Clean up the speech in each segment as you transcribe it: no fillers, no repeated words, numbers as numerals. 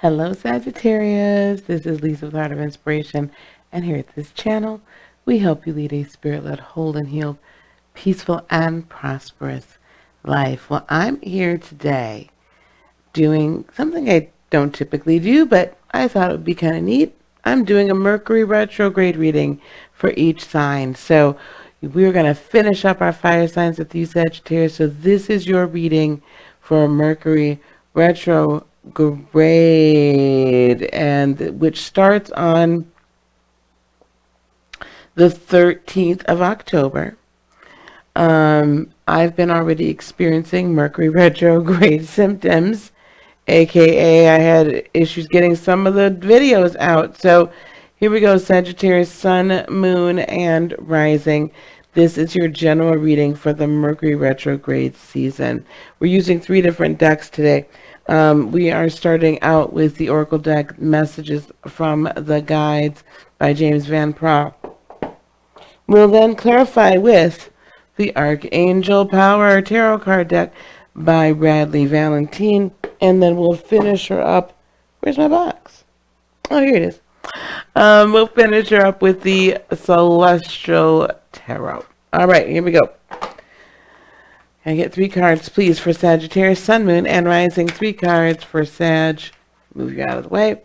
Hello, Sagittarius. This is Lisa with Heart of Inspiration, and here at this channel, we help you lead a spirit-led, whole and healed, peaceful and prosperous life. Well, I'm here today doing something I don't typically do, but I thought it would be kind of neat. I'm doing a Mercury Retrograde reading for each sign. So we're going to finish up our fire signs with you, Sagittarius. So this is your reading for Mercury Retrograde, and which starts on the 13th of October. I've been already experiencing Mercury retrograde symptoms, aka I had issues getting some of the videos out. So here we go, Sagittarius, Sun, Moon, and Rising. This is your general reading for the Mercury retrograde season. We're using 3 different decks today. We are starting out with the Oracle deck, Messages from the Guides by James Van Praagh. We'll then clarify with the Archangel Power Tarot card deck by Bradley Valentine, and then we'll finish her up. Where's my box? Oh, here it is. We'll finish her up with the Celestial Tarot. All right, here we go. Can I get 3 cards, please, for Sagittarius, Sun, Moon, and Rising? 3 cards for Sag. Move you out of the way.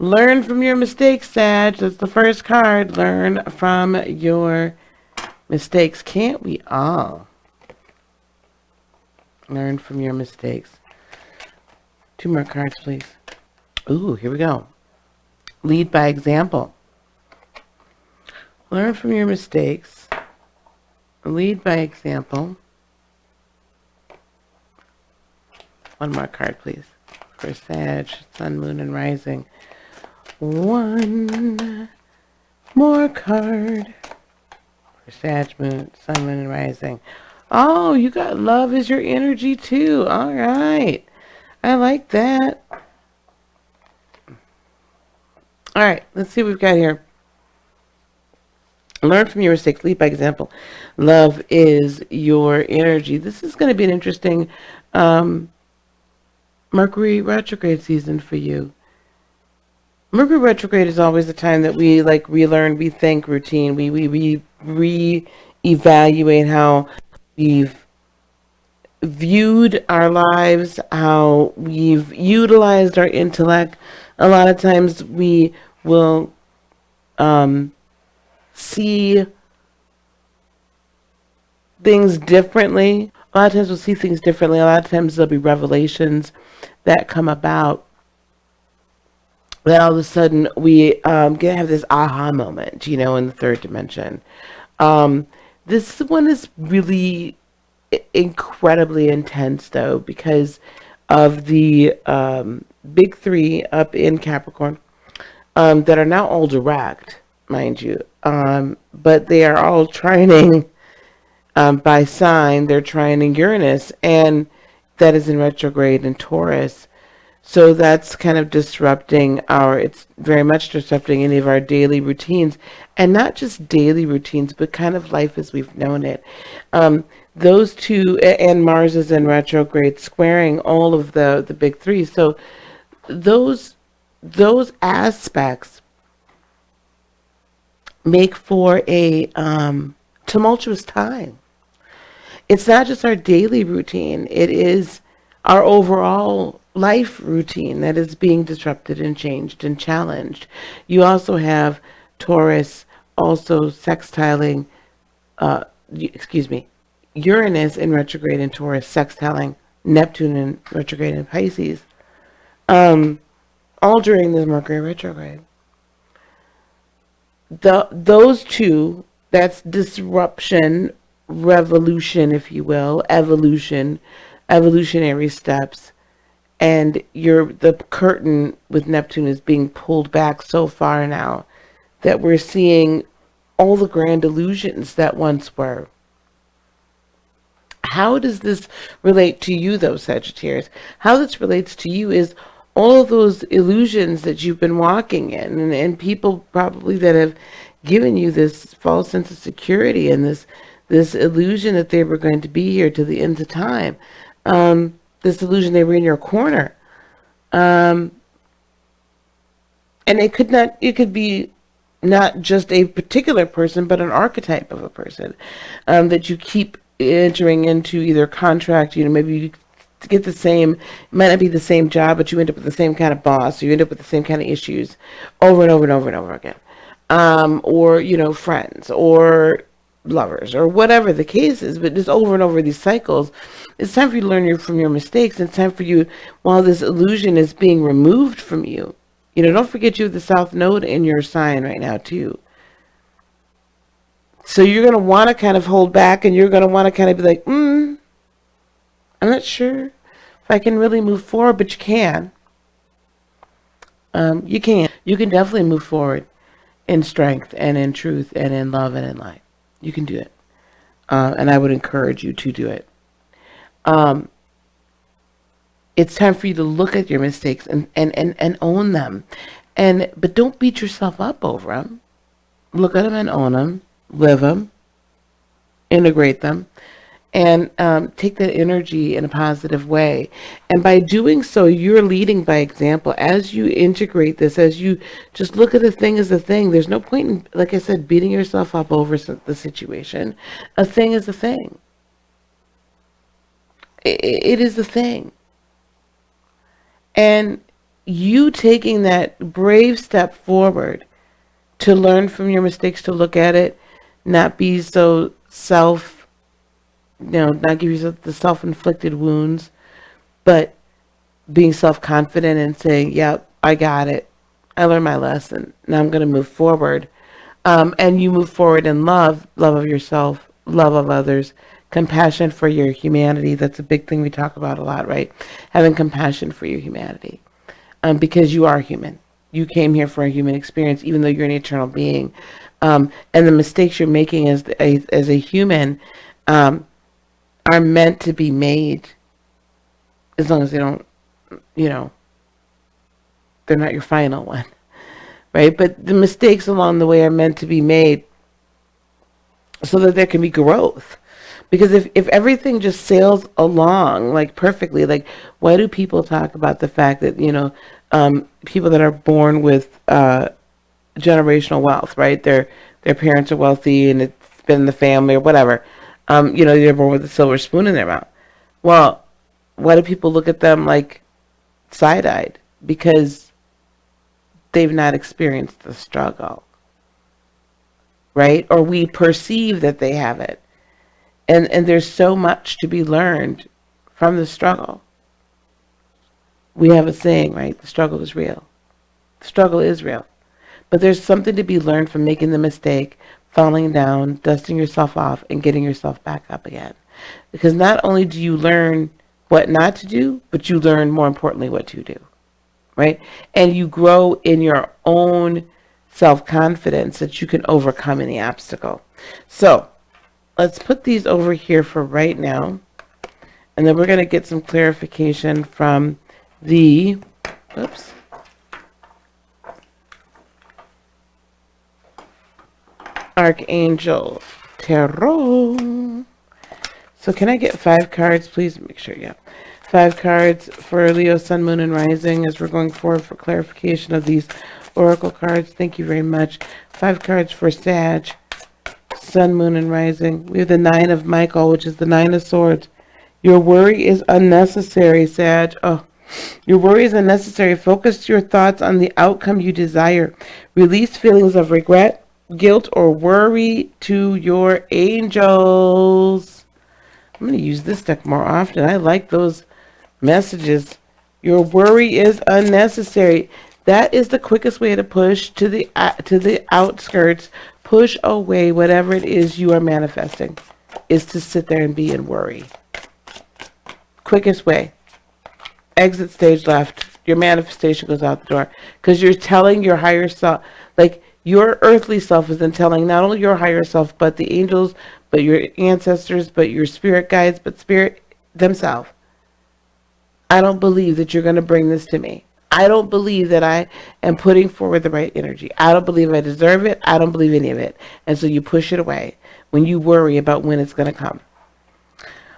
Learn from your mistakes, Sag. That's the first card. Learn from your mistakes. Can't we all? Learn from your mistakes. 2 more cards, please. Ooh, here we go. Lead by example. Learn from your mistakes. Lead by example. 1 more card, please. For Sag, Sun, Moon, and Rising. 1 more card for Sag, Moon, Sun, Moon, and Rising. Oh, you got love is your energy too. All right. I like that. All right, let's see what we've got here. Learn from your mistakes. Lead by example. Love is your energy. This is going to be an interesting Mercury retrograde season for you. Mercury retrograde is always the time that we relearn, rethink routine. We re-evaluate how we've viewed our lives, how we've utilized our intellect. A lot of times we will see things differently. A lot of times we'll see things differently. A lot of times there'll be revelations that come about that all of a sudden we have this aha moment, in the 3rd dimension. This one is really incredibly intense, though, because of the big 3 up in Capricorn that are now all direct, mind you. But they are all trining by sign. They're trining Uranus, and that is in retrograde in Taurus. So that's kind of disrupting it's very much disrupting any of our daily routines, and not just daily routines, but kind of life as we've known it. Those 2, and Mars is in retrograde, squaring all of the big 3. So those aspects make for a tumultuous time. It's not just our daily routine, it is our overall life routine that is being disrupted and changed and challenged. You also have Taurus also sextiling, Uranus in retrograde in Taurus, sextiling Neptune in retrograde in Pisces, all during the Mercury retrograde. Those 2, that's disruption, revolution, if you will, evolutionary steps, and the curtain with Neptune is being pulled back so far now that we're seeing all the grand illusions that once were. How does this relate to you, though, Sagittarius? How this relates to you is all of those illusions that you've been walking in, and people probably that have giving you this false sense of security and this illusion that they were going to be here to the end of time. This illusion they were in your corner. And it could be not just a particular person, but an archetype of a person that you keep entering into either contract. Maybe you get the same, it might not be the same job, but you end up with the same kind of boss, or you end up with the same kind of issues over and over and over and over again. Or, friends or lovers or whatever the case is, but just over and over these cycles. It's time for you to learn from your mistakes. It's time for you, while this illusion is being removed from you. Don't forget you have the South Node in your sign right now too. So you're going to want to kind of hold back, and you're going to want to kind of be like, I'm not sure if I can really move forward, but you can. You can. You can definitely move forward in strength and in truth and in love and in light. You can do it. And I would encourage you to do it. It's time for you to look at your mistakes and own them. But don't beat yourself up over them. Look at them and own them. Live them. Integrate them. And take that energy in a positive way. And by doing so, you're leading by example. As you integrate this, as you just look at the thing as a thing, there's no point in, like I said, beating yourself up over the situation. A thing is a thing. It is a thing. And you taking that brave step forward to learn from your mistakes, to look at it, not be so not give yourself the self-inflicted wounds, but being self-confident and saying, yep, I got it. I learned my lesson. Now I'm going to move forward. And you move forward in love of yourself, love of others, compassion for your humanity. That's a big thing we talk about a lot, right? Having compassion for your humanity. Because you are human. You came here for a human experience, even though you're an eternal being. And the mistakes you're making as a human are meant to be made, as long as they don't, they're not your final one, right? But the mistakes along the way are meant to be made so that there can be growth. Because if everything just sails along like perfectly, like why do people talk about the fact that, people that are born with generational wealth, right? Their parents are wealthy and it's been in the family or whatever. They're born with a silver spoon in their mouth. Well, why do people look at them like side-eyed? Because they've not experienced the struggle, right? Or we perceive that they have it. And there's so much to be learned from the struggle. We have a saying, right? The struggle is real. The struggle is real. But there's something to be learned from making the mistake, falling down, dusting yourself off, and getting yourself back up again. Because not only do you learn what not to do, but you learn, more importantly, what to do, right? And you grow in your own self-confidence that you can overcome any obstacle. So let's put these over here for right now. And then we're going to get some clarification from the, Archangel Tarot. So can I get 5 cards, please? Make sure, yeah. 5 cards for Leo, Sun, Moon, and Rising as we're going forward for clarification of these Oracle cards. Thank you very much. 5 cards for Sag, Sun, Moon, and Rising. We have the 9 of Michael, which is the 9 of Swords. Your worry is unnecessary, Sag. Oh, your worry is unnecessary. Focus your thoughts on the outcome you desire. Release feelings of regret, guilt, or worry to your angels. I'm going to use this deck more often. I like those messages. Your worry is unnecessary. That is the quickest way to push to the outskirts. Push away whatever it is you are manifesting, is to sit there and be in worry. Quickest way. Exit stage left. Your manifestation goes out the door. Because you're telling your higher self, like, your earthly self is then telling not only your higher self, but the angels, but your ancestors, but your spirit guides, but spirit themselves. I don't believe that you're going to bring this to me. I don't believe that I am putting forward the right energy. I don't believe I deserve it. I don't believe any of it. And so you push it away when you worry about when it's going to come.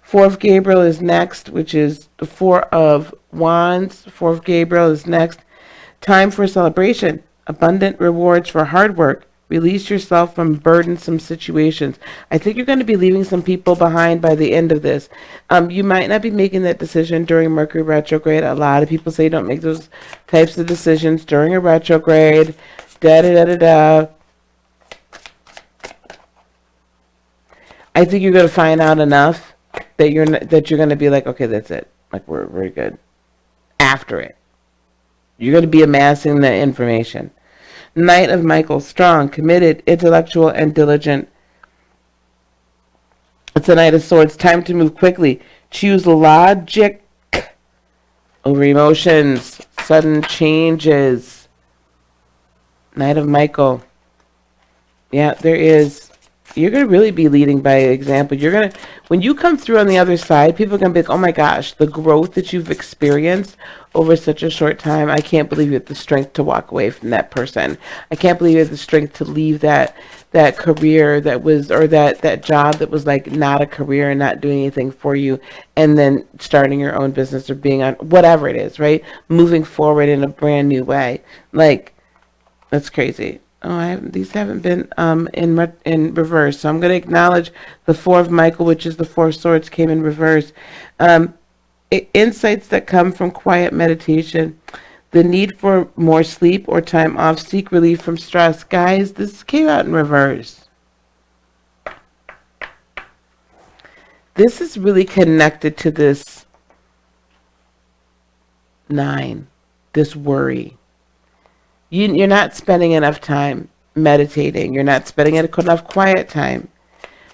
Fourth Gabriel is next, which is the Four of Wands. Fourth Gabriel is next. Time for celebration. Abundant rewards for hard work. Release yourself from burdensome situations. I think you're going to be leaving some people behind by the end of this. You might not be making that decision during Mercury retrograde. A lot of people say don't make those types of decisions during a retrograde. Da da da da da. I think you're going to find out enough that you're going to be like, okay, that's it. Like we're good. After it, you're going to be amassing the information. Knight of Michael, strong, committed, intellectual, and diligent. It's a Knight of Swords. Time to move quickly. Choose logic over emotions. Sudden changes. Knight of Michael. Yeah, there is. You're going to really be leading by example. You're going to, when you come through on the other side, people are going to be like, oh my gosh, the growth that you've experienced over such a short time. I can't believe you have the strength to walk away from that person. I can't believe you have the strength to leave that career that was, or that job that was like not a career and not doing anything for you, and then starting your own business or being on whatever it is, right? Moving forward in a brand new way. Like, that's crazy. Oh, these haven't been in reverse. So I'm going to acknowledge the Four of Michael, which is the Four of Swords, came in reverse. Insights that come from quiet meditation. The need for more sleep or time off. Seek relief from stress. Guys, this came out in reverse. This is really connected to this 9, this worry. You're not spending enough time meditating. You're not spending enough quiet time.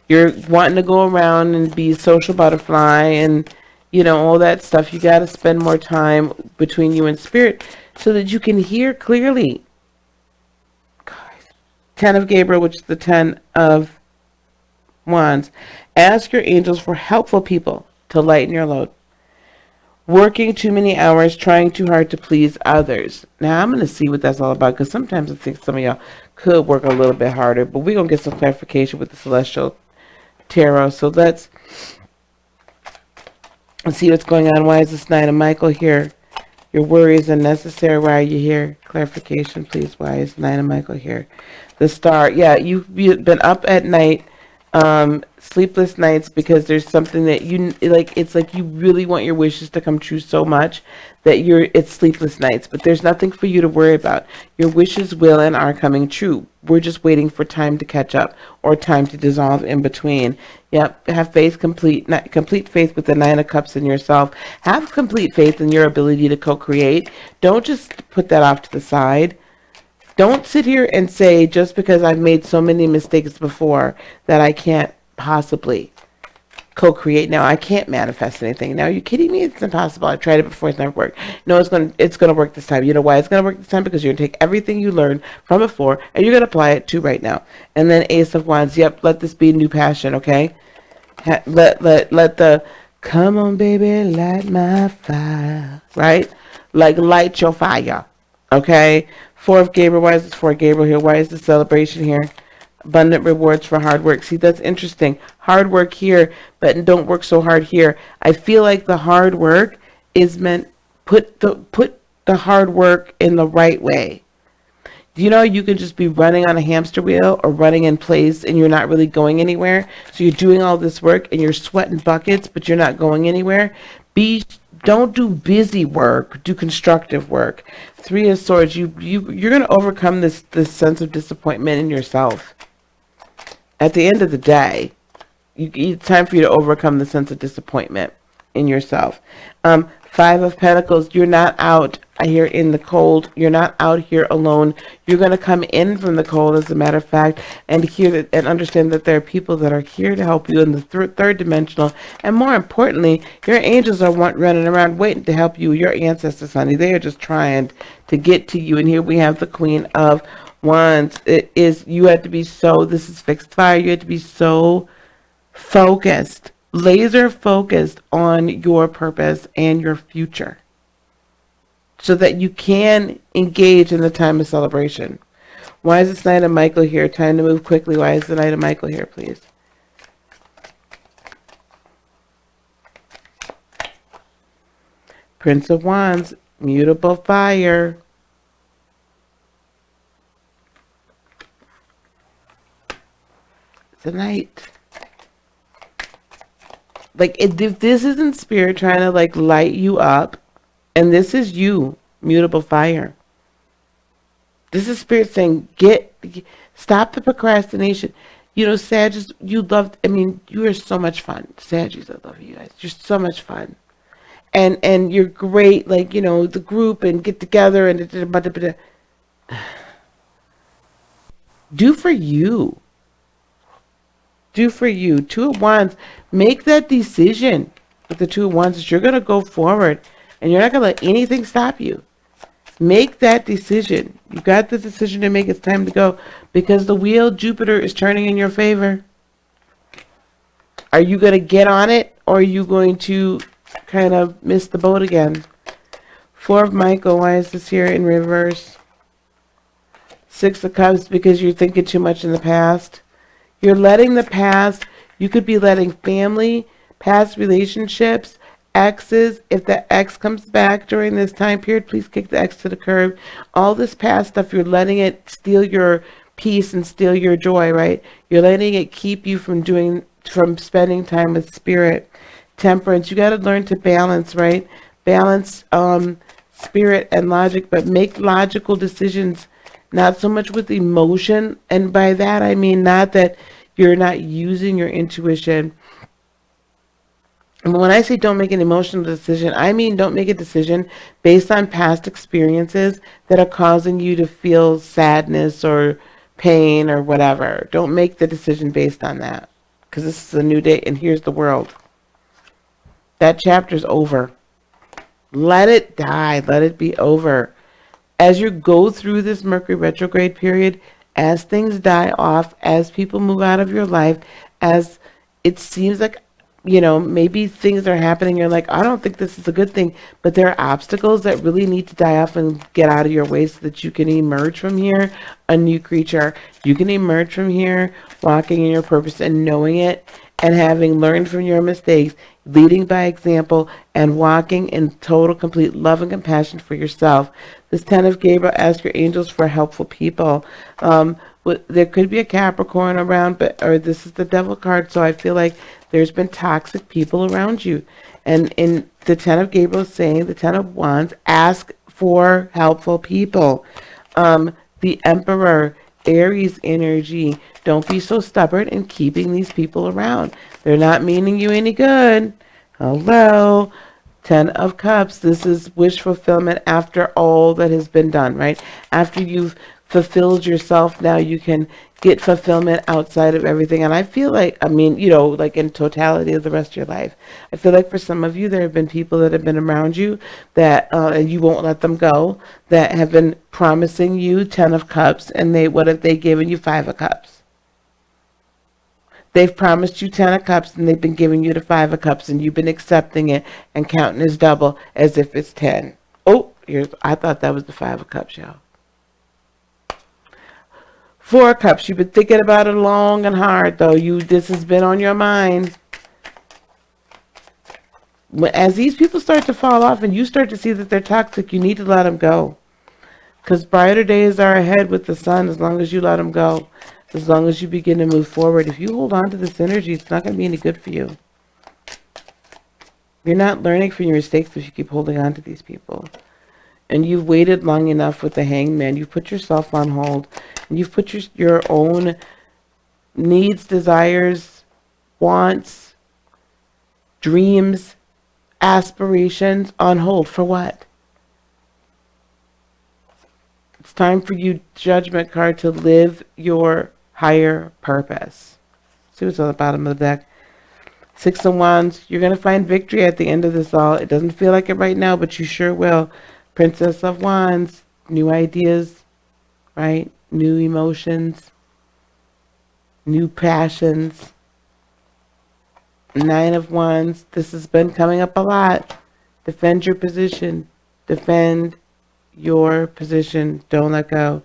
You're wanting to go around and be a social butterfly and, all that stuff. You got to spend more time between you and spirit so that you can hear clearly. Guys. 10 of Gabriel, which is the 10 of Wands. Ask your angels for helpful people to lighten your load. Working too many hours, trying too hard to please others. Now, I'm going to see what that's all about, because sometimes I think some of y'all could work a little bit harder, but we're going to get some clarification with the Celestial Tarot. So let's see what's going on. Why is this Knight of Michael here? Your worry is unnecessary. Why are you here? Clarification, please. Why is Knight of Michael here? The Star. Yeah, you've been up at night. Sleepless nights because there's something that you like. It's like you really want your wishes to come true so much that it's sleepless nights, but there's nothing for you to worry about. Your wishes will and are coming true. We're just waiting for time to catch up or time to dissolve in between. Yep. Have faith, complete faith with the 9 of Cups in yourself. Have complete faith in your ability to co-create. Don't just put that off to the side. Don't sit here and say, just because I've made so many mistakes before, that I can't possibly co-create now. I can't manifest anything. Now, are you kidding me? It's impossible. I tried it before. It's never worked. No, it's going to work this time. You know why it's going to work this time? Because you're going to take everything you learned from before and you're going to apply it to right now. And then Ace of Wands. Yep, let this be a new passion, okay? Let the, come on, baby, light my fire, right? Like, light your fire, okay? 4 of Gabriel. Why is this 4 of Gabriel here? Why is the celebration here? Abundant rewards for hard work. See, that's interesting. Hard work here, but don't work so hard here. I feel like the hard work is meant, put the hard work in the right way. Do you know you can just be running on a hamster wheel or running in place and you're not really going anywhere? So you're doing all this work and you're sweating buckets, but you're not going anywhere. Don't do busy work, do constructive work. 3 of Swords, you're going to overcome this sense of disappointment in yourself. At the end of the day, it's time for you to overcome the sense of disappointment in yourself. 5 of Pentacles, you're not out here in the cold. You're not out here alone. You're going to come in from the cold, as a matter of fact, and hear and understand that there are people that are here to help you in the third dimensional. And more importantly, your angels are running around waiting to help you. Your ancestors, honey, they are just trying to get to you. And here we have the Queen of Wands. You have to be so, this is fixed fire. You have to be so focused, laser focused on your purpose and your future. so that you can engage in the time of celebration. Why is this Knight of Michael here? Time to move quickly. Why is the Knight of Michael here, please? Prince of Wands, mutable fire. It's a Knight. Like, if this isn't spirit trying to, like, light you up, and this is you, mutable fire. This is spirit saying, stop the procrastination. You know, Sagittarius, you are so much fun. Sagittarius, I love you guys. You're so much fun. And you're great, like, you know, the group and get together and do for you. Do for you. Two of Wands, make that decision with the Two of Wands that you're going to go forward and you're not going to let anything stop you. Make that decision. You got the decision to make. It's time to go because the wheel, Jupiter, is turning in your favor. Are you going to get on it or are you going to kind of miss the boat again? Four of Michael, why is this here in reverse? Six of Cups, because you're thinking too much in the past. You're letting the past, you could be letting family, past relationships, exes, if the ex comes back during this time period, please kick the ex to the curb. All this past stuff, you're letting it steal your peace and steal your joy, right? You're letting it keep you from spending time with spirit. Temperance, you got to learn to balance, right? Balance spirit and logic, but make logical decisions, not so much with emotion. And by that, I mean not that you're not using your intuition. And when I say don't make an emotional decision, I mean don't make a decision based on past experiences that are causing you to feel sadness or pain or whatever. Don't make the decision based on that because this is a new day and here's the world. That chapter's over. Let it die. Let it be over. As you go through this Mercury retrograde period, as things die off, as people move out of your life, as it seems like, you know, maybe things are happening, you're like, I don't think this is a good thing, but there are obstacles that really need to die off and get out of your way so that you can emerge from here a new creature. You can emerge from here walking in your purpose and knowing it and having learned from your mistakes, leading by example, and walking in total, complete love and compassion for yourself. This 10 of Gabriel, ask your angels for helpful people. There could be a Capricorn around, or this is the Devil card, so I feel like there's been toxic people around you. And in the 10 of Gabriel saying, the 10 of Wands, ask for helpful people. The Emperor, Aries energy, don't be so stubborn in keeping these people around. They're not meaning you any good. Hello. 10 of Cups, this is wish fulfillment after all that has been done, right? After you've fulfilled yourself, now you can get fulfillment outside of everything. And I feel like, I mean, you know, like in totality of the rest of your life, I feel like for some of you, there have been people that have been around you that, and you won't let them go, that have been promising you 10 of Cups, and what have they given you? 5 of Cups. They've promised you 10 of Cups, and they've been giving you the 5 of Cups, and you've been accepting it and counting as double as if it's 10. Oh, I thought that was the 5 of Cups, y'all. 4 of Cups, you've been thinking about it long and hard, though. This has been on your mind. As these people start to fall off and you start to see that they're toxic, you need to let them go. Because brighter days are ahead with the sun as long as you let them go. As long as you begin to move forward. If you hold on to this energy, it's not going to be any good for you. You're not learning from your mistakes if you keep holding on to these people. And you've waited long enough with the Hangman. You've put yourself on hold. And you've put your own needs, desires, wants, dreams, aspirations on hold. For what? It's time for you, Judgment card, to live your higher purpose. See what's on the bottom of the deck. 6 of Wands. You're going to find victory at the end of this all. It doesn't feel like it right now, but you sure will. Princess of Wands. New ideas, right? New emotions. New passions. 9 of Wands. This has been coming up a lot. Defend your position. Defend your position. Don't let go.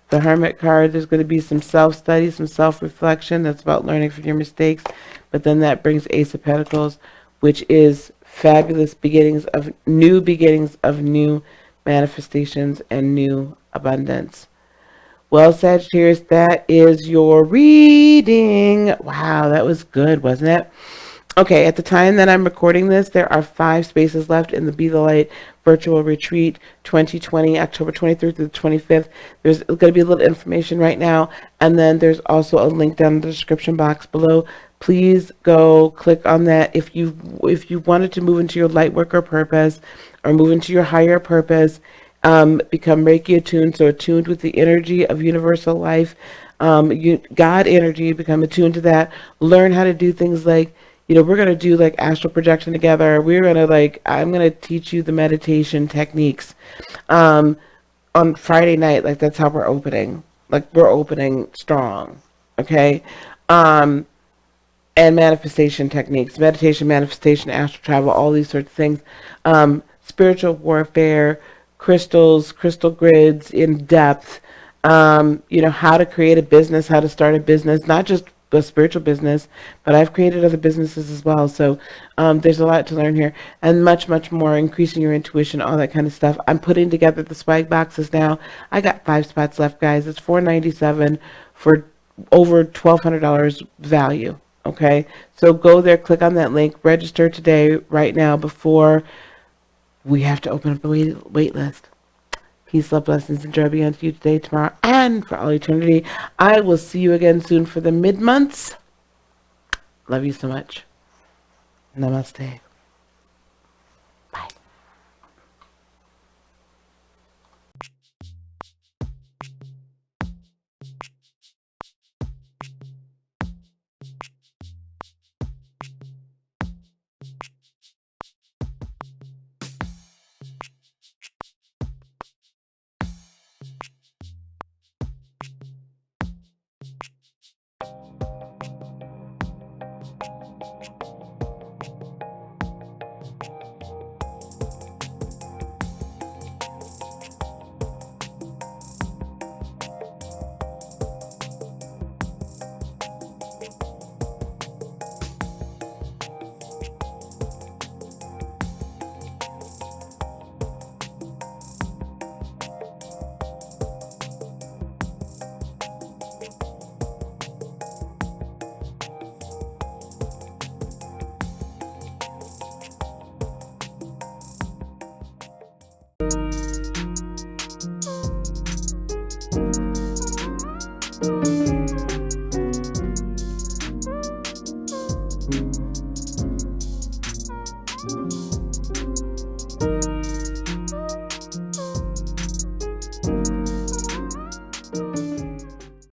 The Hermit card, there's going to be some self-study, some self-reflection. That's about learning from your mistakes. But then that brings Ace of Pentacles, which is fabulous beginnings of new manifestations and new abundance. Well, Sagittarius, that is your reading. Wow, that was good, wasn't it? Okay, at the time that I'm recording this, there are 5 spaces left in the Be the Light Virtual Retreat 2020, October 23rd through the 25th. There's going to be a little information right now, and then there's also a link down in the description box below. Please go click on that if you wanted to move into your light worker purpose or move into your higher purpose. Become Reiki attuned, so attuned with the energy of universal life, God energy. Become attuned to that. Learn how to do things like, we're going to do like astral projection together. We're going to I'm going to teach you the meditation techniques on Friday night. Like, that's how we're opening. Like, we're opening strong. Okay. And manifestation techniques, meditation, manifestation, astral travel, all these sorts of things. Spiritual warfare, crystals, crystal grids in depth. How to create a business, how to start a business, not just a spiritual business, but I've created other businesses as well. So there's a lot to learn here, and much, much more, increasing your intuition, all that kind of stuff. I'm putting together the swag boxes now. I got 5 spots left, guys. It's $497 for over $1,200 value. Okay, so go there, click on that link, register today, right now, before we have to open up the wait list. Peace, love, blessings, and joy be unto you today, tomorrow, and for all eternity. I will see you again soon for the mid-months. Love you so much. Namaste. Bye.